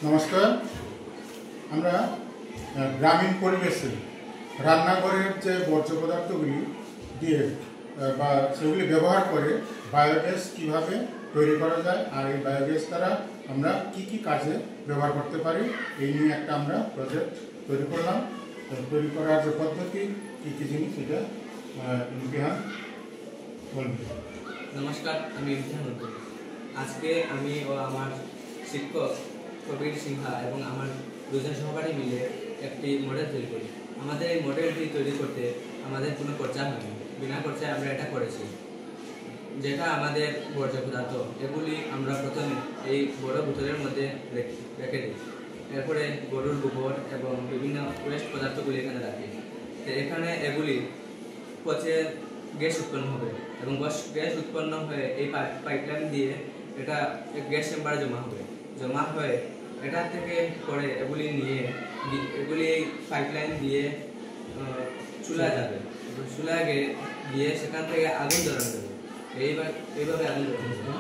নমস্কার। আমরা গ্রামীণ পরিবেশে রান্নাঘরের যে বর্জ্য পদার্থগুলি দিয়ে বা সেগুলি ব্যবহার করে বায়োগ্যাস কীভাবে তৈরি করা যায় আর এই বায়োগ্যাস দ্বারা আমরা কি কি কাজে ব্যবহার করতে পারি এই নিয়ে একটা আমরা প্রজেক্ট তৈরি করলাম। তৈরি করার যে পদ্ধতি কী কী জিনিস এটা ইমতিহান বলবে। নমস্কার, আমি ইমতিহান উদ্দিন। আজকে আমি ও আমার শিক্ষক কবির সিংহা এবং আমার দুজন সহকারী মিলে একটি মডেল তৈরি করি। আমাদের এই মডেলটি তৈরি করতে আমাদের কোনো খরচা হয়নি, বিনা খরচায় আমরা এটা করেছি। যেটা আমাদের বর্জ্য পদার্থ, এগুলি আমরা প্রথমে এই বড় বোতলের মধ্যে রেখে দিই। এরপরে গরুর গোবর এবং বিভিন্ন ওয়েস্ট পদার্থগুলি এখানে রাখি। তো এখানে এগুলি পচে গ্যাস উৎপন্ন হবে এবং গ্যাস উৎপন্ন হয়ে এই পাইপলাইন দিয়ে এটা গ্যাস চেম্বারে জমা হয়ে এটা থেকে পরে এগুলি পাইপলাইন দিয়ে চুলা যাবে। চুলা গিয়ে সেখান থেকে আগুন জ্বালানো যাবে। এইভাবে আগুন জ্বালানো যাবে।